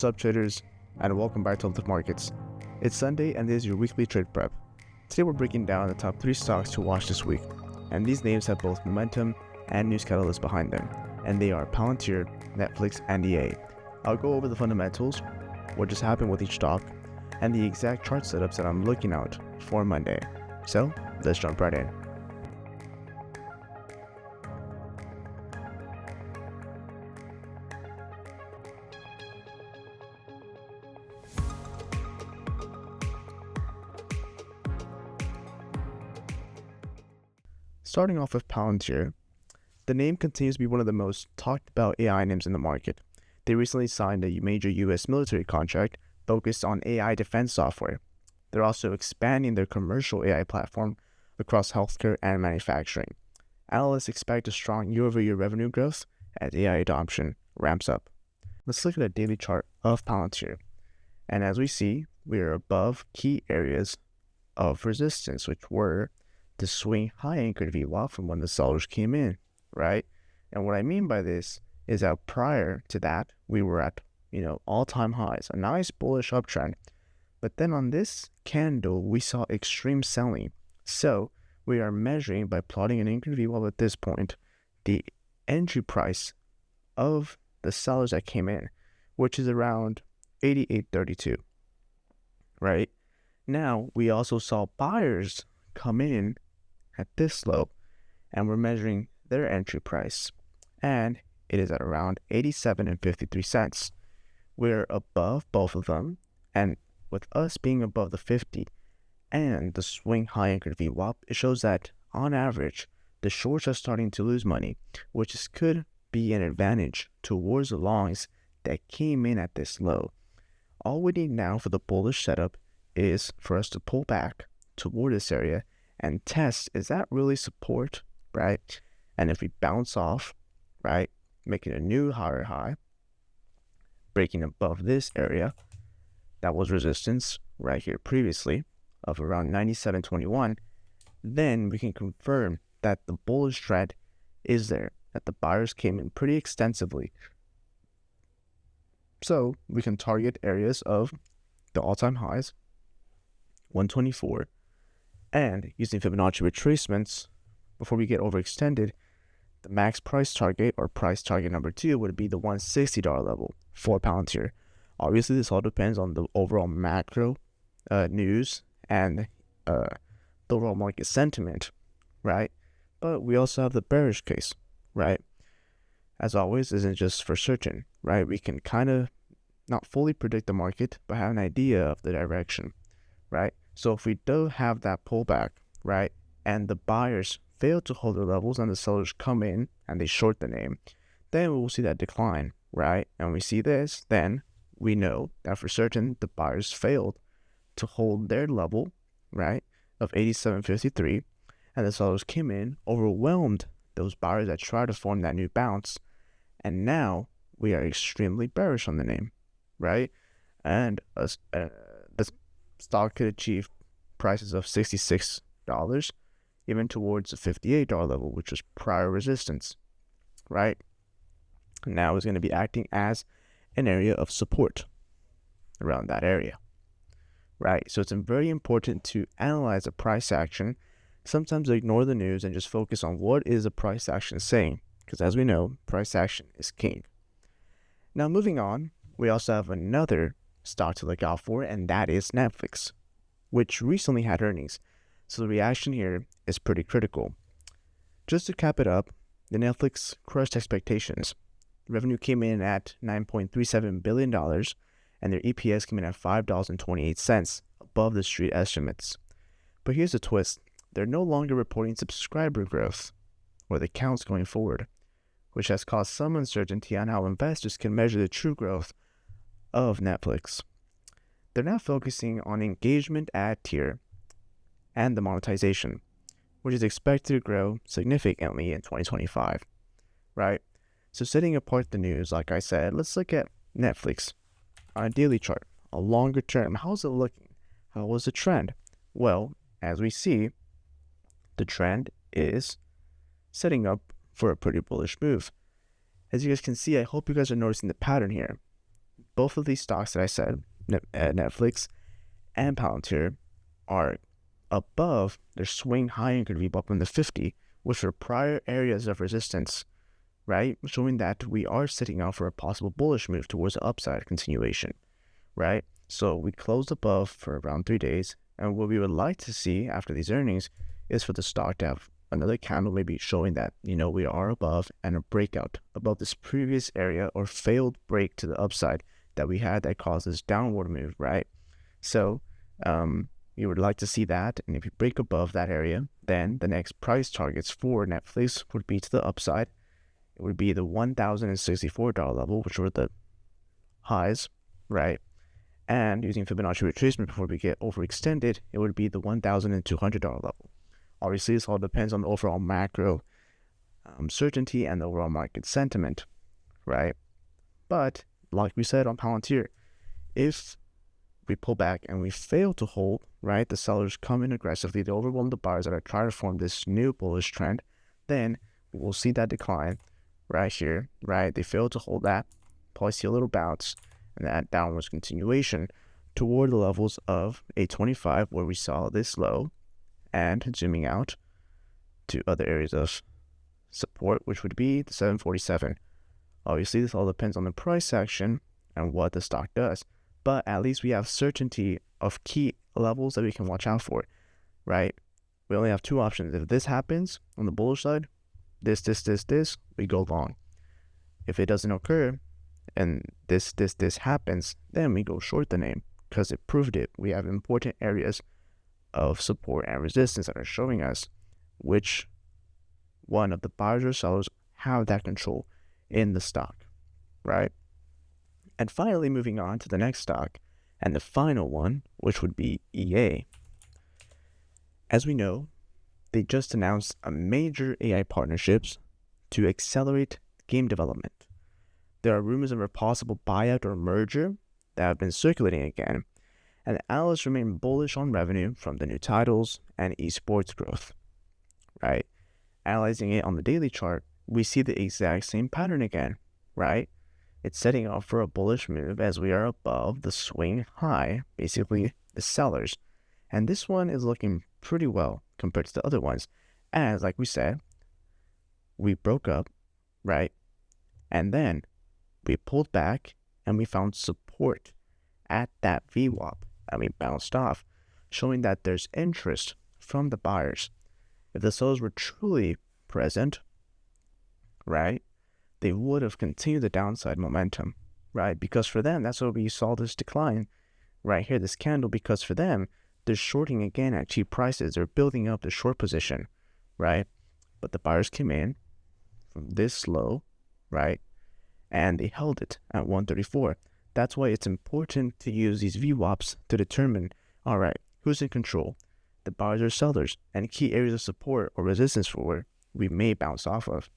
What's up, traders, and welcome back to the markets. It's Sunday, and this is your weekly trade prep. Today, we're breaking down the top 3 stocks to watch this week, and these names have both momentum and news catalysts behind them, and they are Palantir, Netflix, and EA. I'll go over the fundamentals, what just happened with each stock, and the exact chart setups that I'm looking out for Monday. So, let's jump right in. Starting off with Palantir, the name continues to be one of the most talked about AI names in the market. They recently signed a major US military contract focused on AI defense software. They're also expanding their commercial AI platform across healthcare and manufacturing. Analysts expect a strong year-over-year revenue growth as AI adoption ramps up. Let's look at a daily chart of Palantir. And as we see, we are above key areas of resistance, which were the swing high anchored VWAP from when the sellers came in, right? And what I mean by this is that prior to that, we were at, all-time highs, a nice bullish uptrend. But then on this candle, we saw extreme selling. So we are measuring by plotting an anchored VWAP at this point, the entry price of the sellers that came in, which is around 88.32, right? Now, we also saw buyers come in at this low, and we're measuring their entry price, and it is at around 87.53 cents. We're above both of them, and with us being above the 50 and the swing high anchored VWAP, it shows that on average the shorts are starting to lose money, which could be an advantage towards the longs that came in at this low. All we need now for the bullish setup is for us to pull back toward this area and test, is that really support, right? And if we bounce off, right, making a new higher high, breaking above this area, that was resistance right here previously of around 97.21, then we can confirm that the bullish trend is there, that the buyers came in pretty extensively. So we can target areas of the all-time highs, 124, and using Fibonacci retracements, before we get overextended, the max price target or price target number 2 would be the $160 level for Palantir. Obviously, this all depends on the overall macro news and the overall market sentiment, right? But we also have the bearish case, right? As always, isn't just for certain, right? We can kind of not fully predict the market, but have an idea of the direction, right? So if we do have that pullback, right, and the buyers fail to hold their levels and the sellers come in and they short the name, then we will see that decline, right? And we see this, then we know that for certain the buyers failed to hold their level, right, of 87.53, and the sellers came in, overwhelmed those buyers that tried to form that new bounce, and now we are extremely bearish on the name, right? And the stock could achieve prices of $66, even towards the $58 level, which was prior resistance, right? Now it's going to be acting as an area of support around that area, right? So it's very important to analyze a price action. Sometimes ignore the news and just focus on what is the price action saying, because as we know, price action is king. Now moving on, we also have another stock to look out for, and that is Netflix, which recently had earnings. So the reaction here is pretty critical. Just to cap it up, the Netflix crushed expectations. Revenue came in at $9.37 billion, and their EPS came in at $5.28, above the street estimates. But here's the twist. They're no longer reporting subscriber growth, or the counts going forward, which has caused some uncertainty on how investors can measure the true growth of Netflix. They're now focusing on engagement ad tier and the monetization, which is expected to grow significantly in 2025, right? So setting apart the news, like I said, let's look at Netflix on a daily chart, a longer term. How's it looking? How was the trend? Well, as we see, the trend is setting up for a pretty bullish move. As you guys can see, I hope you guys are noticing the pattern here. both of these stocks that I said, Netflix and Palantir, are above their swing high anchored VWAP in the 50, which are prior areas of resistance, right? Showing that we are sitting out for a possible bullish move towards the upside continuation, right? So we closed above for around 3 days. And what we would like to see after these earnings is for the stock to have another candle maybe showing that, we are above, and a breakout above this previous area or failed break to the upside that we had that caused this downward move, right? So you would like to see that. And if you break above that area, then the next price targets for Netflix would be to the upside. It would be the $1,064 level, which were the highs, right? And using Fibonacci retracement before we get overextended, it would be the $1,200 level. Obviously, this all depends on the overall macro certainty and the overall market sentiment, right? But like we said on Palantir, if we pull back and we fail to hold, right, the sellers come in aggressively, they overwhelm the buyers that are trying to form this new bullish trend, then we will see that decline right here, right? They fail to hold that, probably see a little bounce, and that downwards continuation toward the levels of 825, where we saw this low, and zooming out to other areas of support, which would be the 747. Obviously, this all depends on the price action and what the stock does, but at least we have certainty of key levels that we can watch out for, right? We only have two options. If this happens on the bullish side, this, we go long. If it doesn't occur, and this happens, then we go short the name because it proved it. We have important areas of support and resistance that are showing us which one of the buyers or sellers have that control in the stock, right? And finally, moving on to the next stock and the final one, which would be EA. As we know, they just announced a major AI partnerships to accelerate game development. There are rumors of a possible buyout or merger that have been circulating again, and analysts remain bullish on revenue from the new titles and esports growth, right? Analyzing it on the daily chart, we see the exact same pattern again, right? It's setting up for a bullish move as we are above the swing high, basically the sellers. And this one is looking pretty well compared to the other ones, as like we said, we broke up, right? And then we pulled back and we found support at that VWAP and we bounced off, showing that there's interest from the buyers. If the sellers were truly present, right, they would have continued the downside momentum, right? Because for them, that's why we saw this decline right here, this candle, because for them, they're shorting again at cheap prices. They're building up the short position, right? But the buyers came in from this low, right? And they held it at 134. That's why it's important to use these VWAPs to determine, all right, who's in control, the buyers or sellers, and key areas of support or resistance for where we may bounce off of,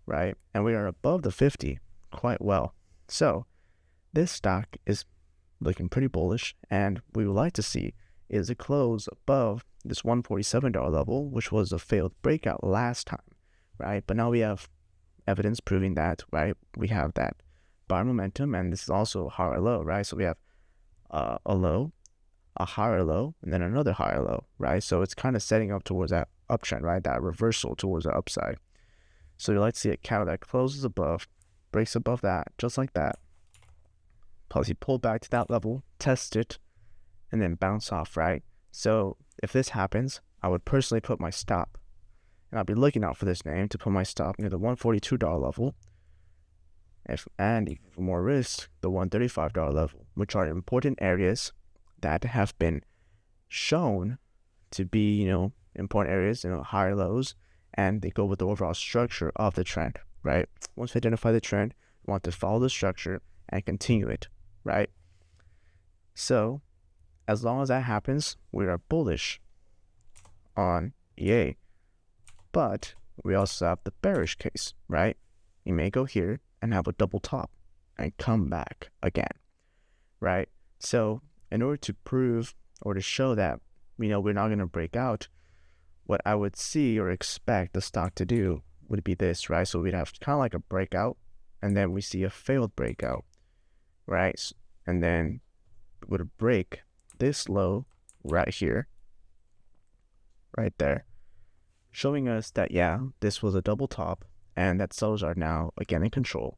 right? And we are above the 50 quite well. So this stock is looking pretty bullish, and we would like to see is a close above this $147 level, which was a failed breakout last time, right? But now we have evidence proving that, right? We have that buyer momentum, and this is also a higher low, right? So we have a low, a higher low, and then another higher low, right? So it's kind of setting up towards that uptrend, right? That reversal towards the upside. So you like to see a candle that closes above, breaks above that, just like that. Policy pull back to that level, test it, and then bounce off, right? So if this happens, I would personally put my stop, and I'll be looking out for this name to put my stop near the $142 level, and even for more risk, the $135 level, which are important areas that have been shown to be, important areas, higher lows, and they go with the overall structure of the trend, right? Once we identify the trend, we want to follow the structure and continue it, right? So as long as that happens, we are bullish on EA. But we also have the bearish case, right? You may go here and have a double top and come back again, right? So in order to prove or to show that, we're not going to break out, what I would see or expect the stock to do would be this, right? So we'd have kind of like a breakout, and then we see a failed breakout, right? and then would break this low right here, right there, showing us that, yeah, this was a double top and that sellers are now again in control.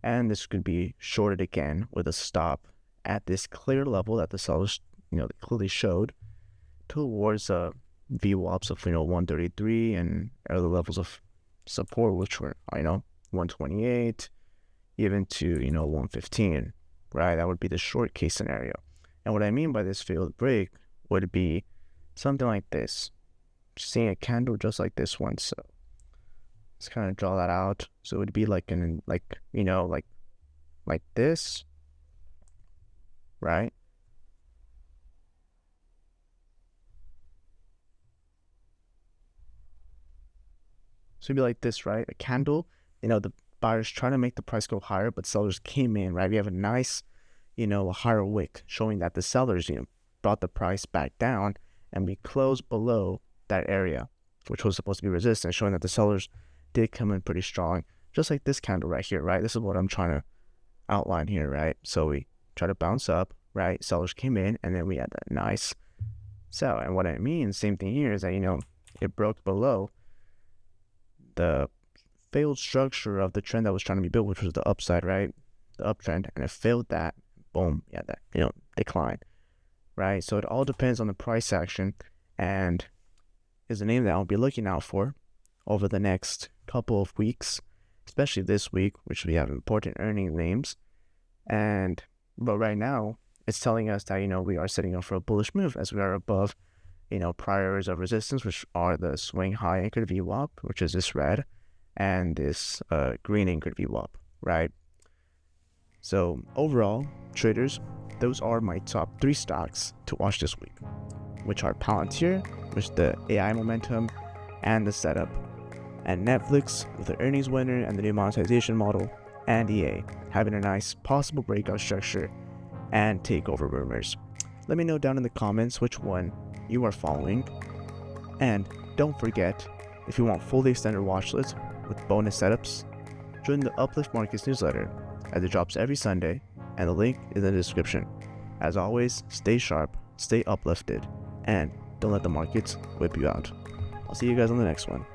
And this could be shorted again with a stop at this clear level that the sellers, clearly showed towards VWAPs of, 133 and other levels of support, which were, 128, even to, 115, right? That would be the short case scenario. And what I mean by this failed break would be something like this. Seeing a candle just like this one. So let's kind of draw that out. So it would be like like this, right? So it'd be like this, right? A candle, the buyers trying to make the price go higher, but sellers came in, right? We have a nice, a higher wick showing that the sellers, brought the price back down, and we closed below that area, which was supposed to be resistance, showing that the sellers did come in pretty strong, just like this candle right here, right? This is what I'm trying to outline here, right? So we try to bounce up, right? Sellers came in, and then we had that nice sell. And what I mean, same thing here, is that, it broke below the failed structure of the trend that was trying to be built, which was the upside, right? The uptrend, and it failed that. Boom, yeah, that, decline, right? So it all depends on the price action, and is a name that I'll be looking out for over the next couple of weeks, especially this week, which we have important earning names. But right now, it's telling us that, we are setting up for a bullish move as we are above, prior areas of resistance, which are the swing high anchored VWAP, which is this red, and this green anchored VWAP, right? So overall, traders, those are my top 3 stocks to watch this week, which are Palantir, which is the AI momentum and the setup, and Netflix with the earnings winner and the new monetization model, and EA having a nice possible breakout structure and takeover rumors. Let me know down in the comments which one you are following, and don't forget, if you want fully extended watch list with bonus setups, join the Uplift Markets newsletter as it drops every Sunday, and the link is in the description. As always, stay sharp, stay uplifted, and don't let the markets whip you out. I'll see you guys on the next one.